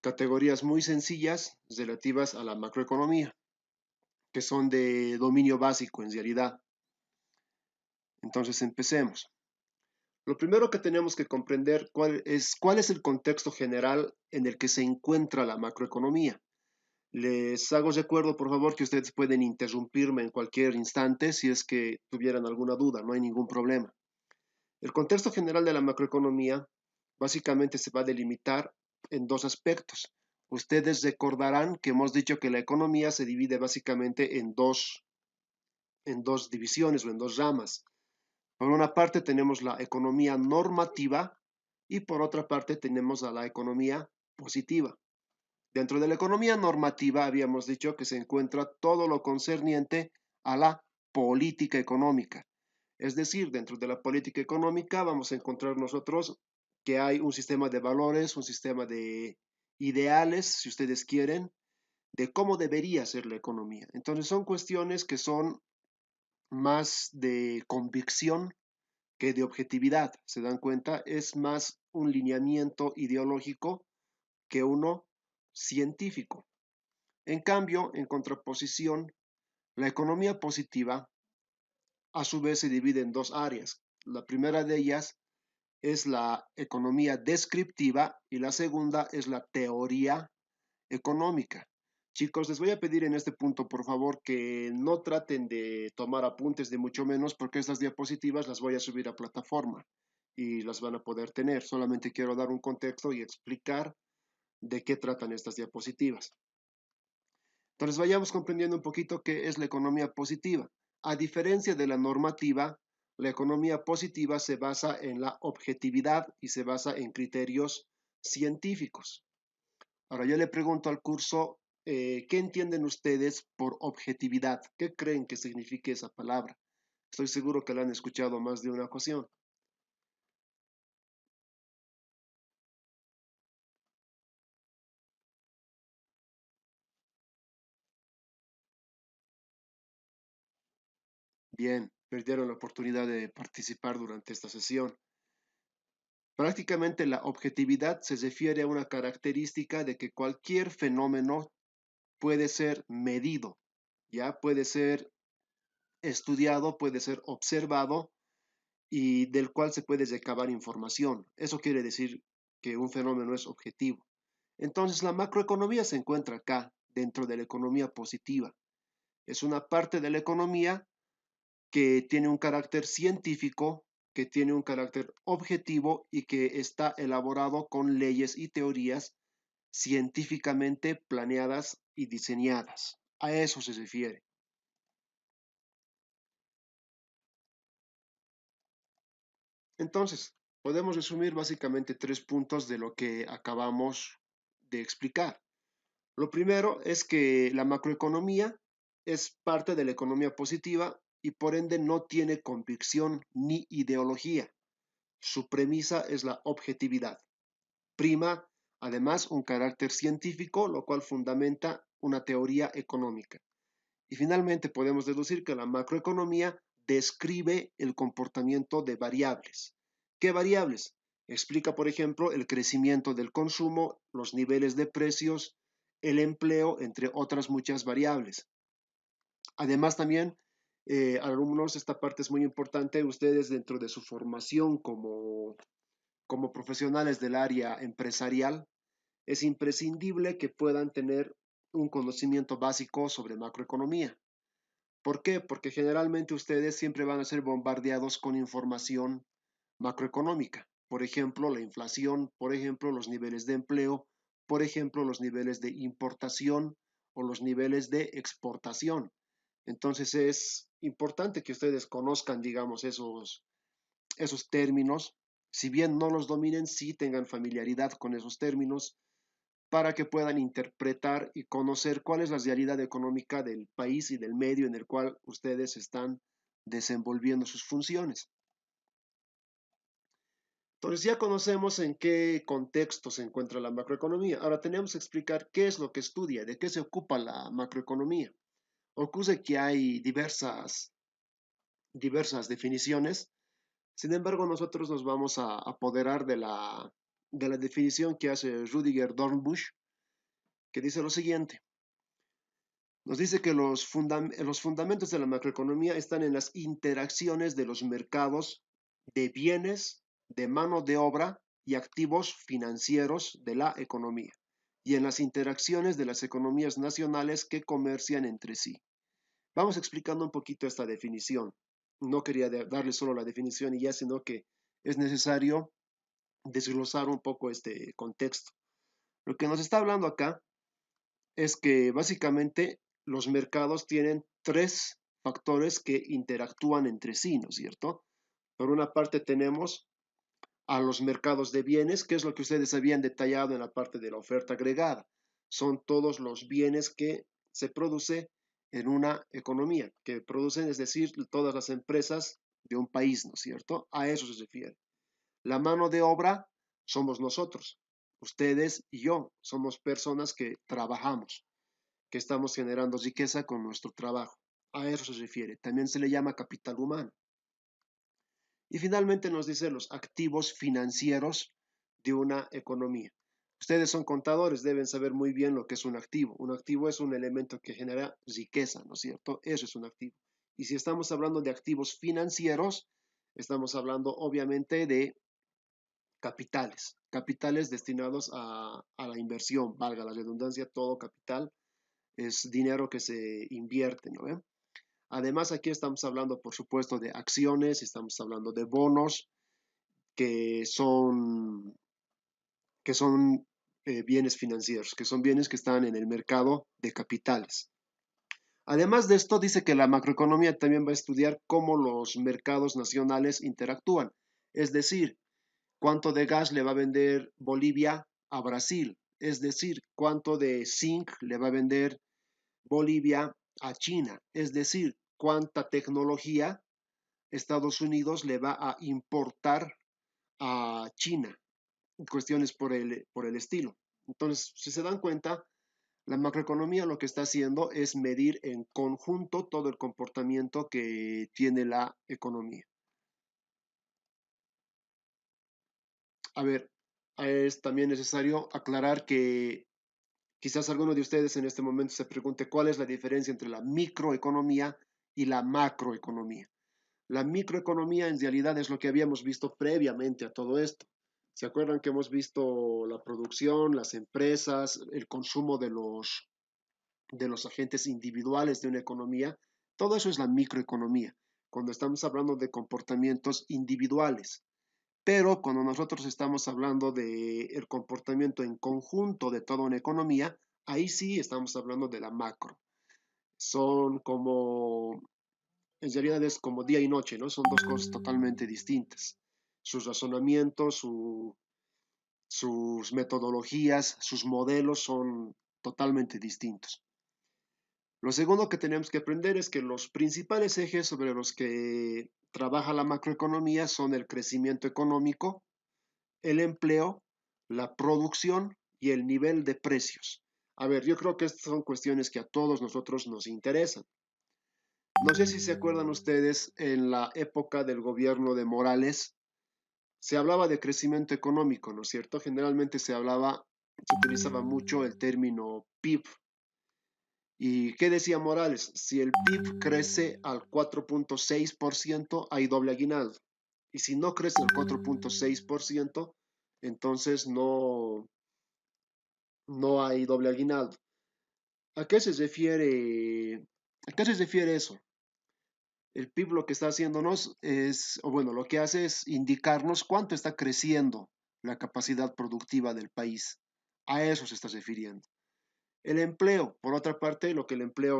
categorías muy sencillas relativas a la macroeconomía, que son de dominio básico en realidad. Entonces empecemos. Lo primero que tenemos que comprender cuál es el contexto general en el que se encuentra la macroeconomía. Les hago recuerdo, por favor, que ustedes pueden interrumpirme en cualquier instante si es que tuvieran alguna duda, no hay ningún problema. El contexto general de la macroeconomía básicamente se va a delimitar en dos aspectos. Ustedes recordarán que hemos dicho que la economía se divide básicamente en dos divisiones o en dos ramas. Por una parte tenemos la economía normativa y por otra parte tenemos a la economía positiva. Dentro de la economía normativa habíamos dicho que se encuentra todo lo concerniente a la política económica. Es decir, dentro de la política económica vamos a encontrar nosotros que hay un sistema de valores, un sistema de ideales, si ustedes quieren, de cómo debería ser la economía. Entonces son cuestiones que son más de convicción que de objetividad. ¿Se dan cuenta? Es más un lineamiento ideológico que uno científico. En cambio, en contraposición, la economía positiva a su vez se divide en dos áreas. La primera de ellas es la economía descriptiva y la segunda es la teoría económica. Chicos, les voy a pedir en este punto, por favor, que no traten de tomar apuntes de mucho menos porque estas diapositivas las voy a subir a plataforma y las van a poder tener. Solamente quiero dar un contexto y explicar de qué tratan estas diapositivas. Entonces vayamos comprendiendo un poquito qué es la economía positiva. A diferencia de la normativa, la economía positiva se basa en la objetividad y se basa en criterios científicos. Ahora yo le pregunto al curso, ¿qué entienden ustedes por objetividad? ¿Qué creen que signifique esa palabra? Estoy seguro que la han escuchado más de una ocasión. Bien, perdieron la oportunidad de participar durante esta sesión. Prácticamente la objetividad se refiere a una característica de que cualquier fenómeno puede ser medido, ya puede ser estudiado, puede ser observado y del cual se puede recabar información. Eso quiere decir que un fenómeno es objetivo. Entonces, la macroeconomía se encuentra acá, dentro de la economía positiva. Es una parte de la economía que tiene un carácter científico, que tiene un carácter objetivo y que está elaborado con leyes y teorías científicamente planeadas y diseñadas. A eso se refiere. Entonces, podemos resumir básicamente tres puntos de lo que acabamos de explicar. Lo primero es que la macroeconomía es parte de la economía positiva y por ende no tiene convicción ni ideología. Su premisa es la objetividad. Prima, además, un carácter científico, lo cual fundamenta una teoría económica. Y finalmente podemos deducir que la macroeconomía describe el comportamiento de variables. ¿Qué variables? Explica, por ejemplo, el crecimiento del consumo, los niveles de precios, el empleo, entre otras muchas variables. Además, también, alumnos, esta parte es muy importante. Ustedes dentro de su formación como profesionales del área empresarial, es imprescindible que puedan tener un conocimiento básico sobre macroeconomía. ¿Por qué? Porque generalmente ustedes siempre van a ser bombardeados con información macroeconómica. Por ejemplo, la inflación, por ejemplo, los niveles de empleo, por ejemplo, los niveles de importación o los niveles de exportación. Entonces es importante que ustedes conozcan, digamos, esos términos. Si bien no los dominen, sí tengan familiaridad con esos términos para que puedan interpretar y conocer cuál es la realidad económica del país y del medio en el cual ustedes están desenvolviendo sus funciones. Entonces ya conocemos en qué contexto se encuentra la macroeconomía. Ahora tenemos que explicar qué es lo que estudia, de qué se ocupa la macroeconomía. Ocurre que hay diversas definiciones. Sin embargo, nosotros nos vamos a apoderar de la definición que hace Rüdiger Dornbusch, que dice lo siguiente. Nos dice que los fundamentos de la macroeconomía están en las interacciones de los mercados de bienes, de mano de obra y activos financieros de la economía, y en las interacciones de las economías nacionales que comercian entre sí. Vamos explicando un poquito esta definición. No quería darle solo la definición y ya, sino que es necesario desglosar un poco este contexto. Lo que nos está hablando acá es que básicamente los mercados tienen tres factores que interactúan entre sí, ¿no es cierto? Por una parte tenemos a los mercados de bienes, que es lo que ustedes habían detallado en la parte de la oferta agregada. Son todos los bienes que se produce en una economía, que producen, es decir, todas las empresas de un país, ¿no es cierto? A eso se refiere. La mano de obra somos nosotros, ustedes y yo, somos personas que trabajamos, que estamos generando riqueza con nuestro trabajo. A eso se refiere. También se le llama capital humano. Y finalmente nos dice los activos financieros de una economía. Ustedes son contadores, deben saber muy bien lo que es un activo. Un activo es un elemento que genera riqueza, ¿no es cierto? Eso es un activo. Y si estamos hablando de activos financieros, estamos hablando obviamente de capitales, capitales destinados a la inversión, valga la redundancia, todo capital es dinero que se invierte, ¿no? Además, aquí estamos hablando, por supuesto, de acciones, estamos hablando de bonos, que son, que son bienes financieros, que son bienes que están en el mercado de capitales. Además de esto, dice que la macroeconomía también va a estudiar cómo los mercados nacionales interactúan, es decir, cuánto de gas le va a vender Bolivia a Brasil, es decir, cuánto de zinc le va a vender Bolivia a China, es decir, cuánta tecnología Estados Unidos le va a importar a China, cuestiones por el estilo. Entonces, si se dan cuenta, la macroeconomía lo que está haciendo es medir en conjunto todo el comportamiento que tiene la economía. A ver, es también necesario aclarar que quizás alguno de ustedes en este momento se pregunte cuál es la diferencia entre la microeconomía y la macroeconomía. La microeconomía en realidad es lo que habíamos visto previamente a todo esto. ¿Se acuerdan que hemos visto la producción, las empresas, el consumo de los agentes individuales de una economía? Todo eso es la microeconomía, cuando estamos hablando de comportamientos individuales. Pero cuando nosotros estamos hablando del comportamiento en conjunto de toda una economía, ahí sí estamos hablando de la macro. Son como, en realidad es como día y noche, ¿no? Son dos cosas totalmente distintas. Sus razonamientos, sus metodologías, sus modelos son totalmente distintos. Lo segundo que tenemos que aprender es que los principales ejes sobre los que trabaja la macroeconomía son el crecimiento económico, el empleo, la producción y el nivel de precios. A ver, yo creo que estas son cuestiones que a todos nosotros nos interesan. No sé si se acuerdan ustedes, en la época del gobierno de Morales, se hablaba de crecimiento económico, ¿no es cierto? Generalmente se utilizaba mucho el término PIB. ¿Y qué decía Morales? Si el PIB crece al 4.6%, hay doble aguinaldo. Y si no crece al 4.6%, entonces no hay doble aguinaldo. ¿A qué se refiere? ¿A qué se refiere eso? El PIB lo que está haciéndonos es, o bueno, lo que hace es indicarnos cuánto está creciendo la capacidad productiva del país. A eso se está refiriendo. El empleo, por otra parte, lo que el empleo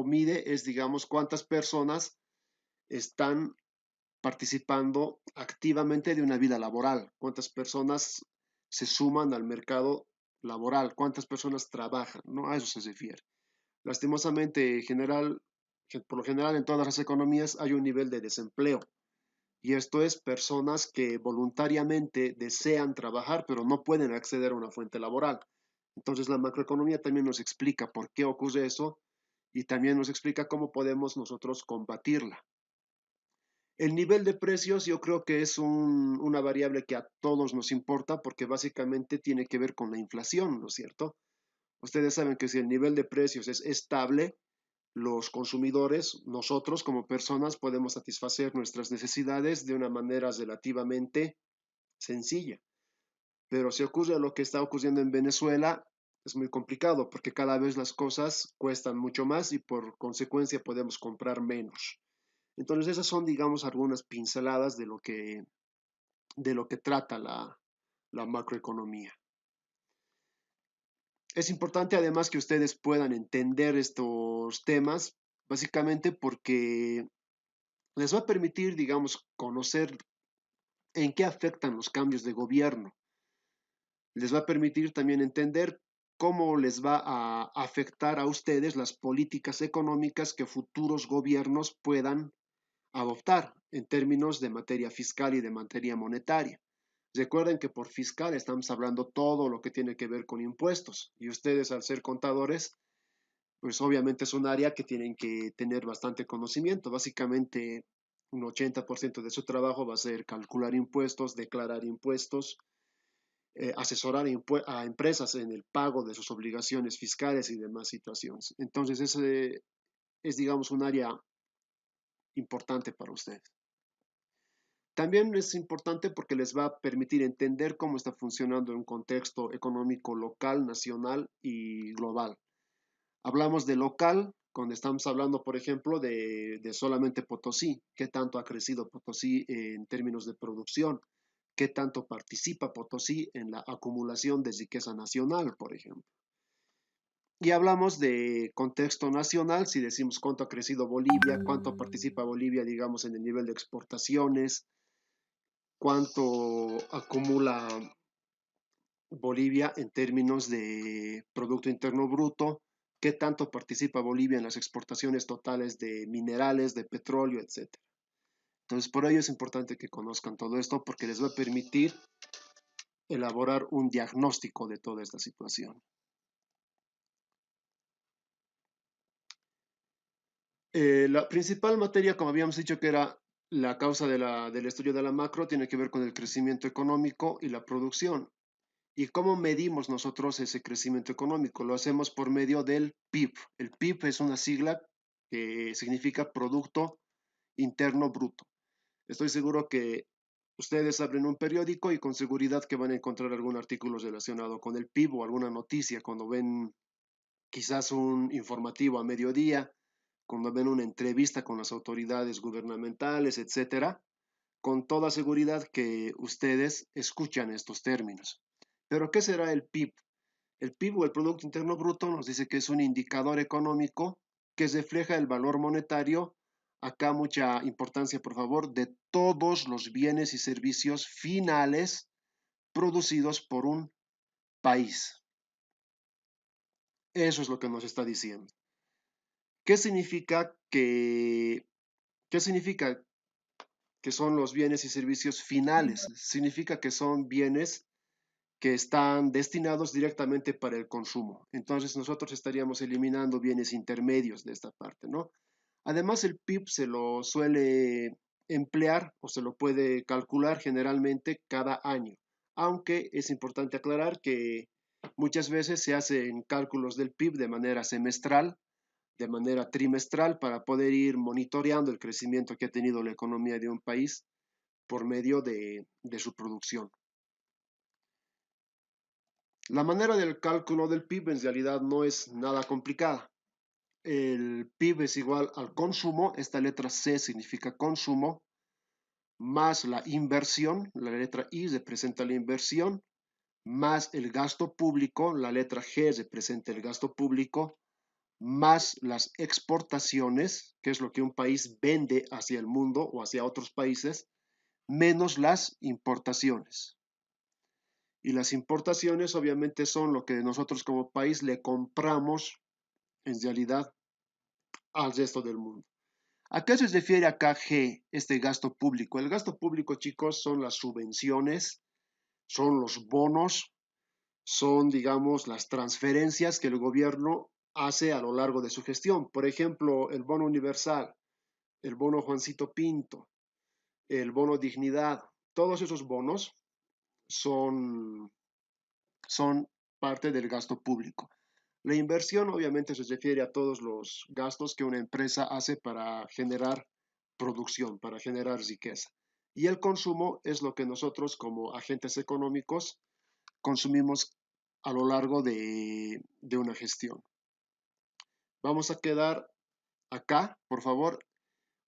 mide es, digamos, cuántas personas están participando activamente de una vida laboral, cuántas personas se suman al mercado laboral, cuántas personas trabajan, ¿no? A eso se refiere. Lastimosamente, por lo general en todas las economías hay un nivel de desempleo y esto es personas que voluntariamente desean trabajar pero no pueden acceder a una fuente laboral. Entonces la macroeconomía también nos explica por qué ocurre eso y también nos explica cómo podemos nosotros combatirla. El nivel de precios yo creo que es una variable que a todos nos importa porque básicamente tiene que ver con la inflación, ¿no es cierto? Ustedes saben que si el nivel de precios es estable, los consumidores, nosotros como personas, podemos satisfacer nuestras necesidades de una manera relativamente sencilla. Pero si ocurre lo que está ocurriendo en Venezuela, es muy complicado porque cada vez las cosas cuestan mucho más y por consecuencia podemos comprar menos. Entonces esas son, digamos, algunas pinceladas de lo que trata la macroeconomía. Es importante además que ustedes puedan entender estos temas, básicamente porque les va a permitir, digamos, conocer en qué afectan los cambios de gobierno. Les va a permitir también entender cómo les va a afectar a ustedes las políticas económicas que futuros gobiernos puedan adoptar en términos de materia fiscal y de materia monetaria. Recuerden que por fiscal estamos hablando todo lo que tiene que ver con impuestos y ustedes al ser contadores, pues obviamente es un área que tienen que tener bastante conocimiento. Básicamente un 80% de su trabajo va a ser calcular impuestos, declarar impuestos, asesorar a empresas en el pago de sus obligaciones fiscales y demás situaciones. Entonces, ese es, digamos, un área importante para ustedes. También es importante porque les va a permitir entender cómo está funcionando un contexto económico local, nacional y global. Hablamos de local cuando estamos hablando, por ejemplo, de solamente Potosí. ¿Qué tanto ha crecido Potosí en términos de producción? ¿Qué tanto participa Potosí en la acumulación de riqueza nacional, por ejemplo? Y hablamos de contexto nacional, si decimos cuánto ha crecido Bolivia, cuánto participa Bolivia, digamos, en el nivel de exportaciones, cuánto acumula Bolivia en términos de Producto Interno Bruto, qué tanto participa Bolivia en las exportaciones totales de minerales, de petróleo, etcétera. Entonces, por ello es importante que conozcan todo esto porque les va a permitir elaborar un diagnóstico de toda esta situación. La principal materia, como habíamos dicho que era la causa del estudio de la macro, tiene que ver con el crecimiento económico y la producción. ¿Y cómo medimos nosotros ese crecimiento económico? Lo hacemos por medio del PIB. El PIB es una sigla que significa Producto Interno Bruto. Estoy seguro que ustedes abren un periódico y con seguridad que van a encontrar algún artículo relacionado con el PIB o alguna noticia cuando ven quizás un informativo a mediodía, cuando ven una entrevista con las autoridades gubernamentales, etcétera. Con toda seguridad que ustedes escuchan estos términos. Pero, ¿qué será el PIB? El PIB o el Producto Interno Bruto nos dice que es un indicador económico que refleja el valor monetario, acá mucha importancia por favor, de todos los bienes y servicios finales producidos por un país. Eso es lo que nos está diciendo. ¿Qué significa qué significa que son los bienes y servicios finales? Significa que son bienes que están destinados directamente para el consumo. Entonces nosotros estaríamos eliminando bienes intermedios de esta parte, ¿no? Además, el PIB se lo suele emplear o se lo puede calcular generalmente cada año, aunque es importante aclarar que muchas veces se hacen cálculos del PIB de manera semestral, de manera trimestral, para poder ir monitoreando el crecimiento que ha tenido la economía de un país por medio de su producción. La manera del cálculo del PIB en realidad no es nada complicada. El PIB es igual al consumo, esta letra C significa consumo, más la inversión, la letra I representa la inversión, más el gasto público, la letra G representa el gasto público, más las exportaciones, que es lo que un país vende hacia el mundo o hacia otros países, menos las importaciones. Y las importaciones obviamente son lo que nosotros como país le compramos en realidad al resto del mundo. ¿A qué se refiere acá G, este gasto público? El gasto público, chicos, son las subvenciones, son los bonos, son, digamos, las transferencias que el gobierno hace a lo largo de su gestión. Por ejemplo, el bono universal, el bono Juancito Pinto, el bono dignidad. Todos esos bonos son, son parte del gasto público. La inversión obviamente se refiere a todos los gastos que una empresa hace para generar producción, para generar riqueza. Y el consumo es lo que nosotros como agentes económicos consumimos a lo largo de una gestión. Vamos a quedar acá, por favor.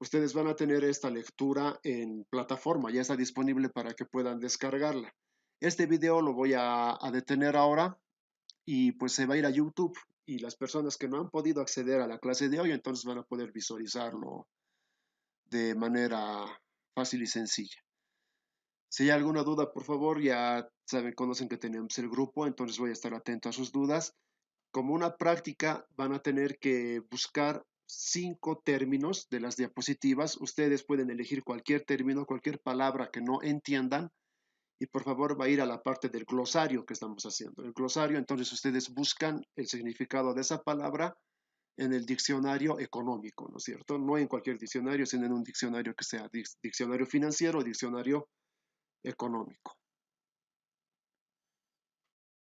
Ustedes van a tener esta lectura en plataforma, ya está disponible para que puedan descargarla. Este video lo voy a detener ahora y pues se va a ir a YouTube y las personas que no han podido acceder a la clase de hoy entonces van a poder visualizarlo de manera fácil y sencilla. Si hay alguna duda, por favor, ya saben, conocen que tenemos el grupo, entonces voy a estar atento a sus dudas. Como una práctica, van a tener que buscar 5 términos de las diapositivas. Ustedes pueden elegir cualquier término, cualquier palabra que no entiendan y por favor va a ir a la parte del glosario que estamos haciendo. El glosario, entonces ustedes buscan el significado de esa palabra en el diccionario económico, ¿no es cierto? No en cualquier diccionario, sino en un diccionario que sea diccionario financiero o diccionario económico.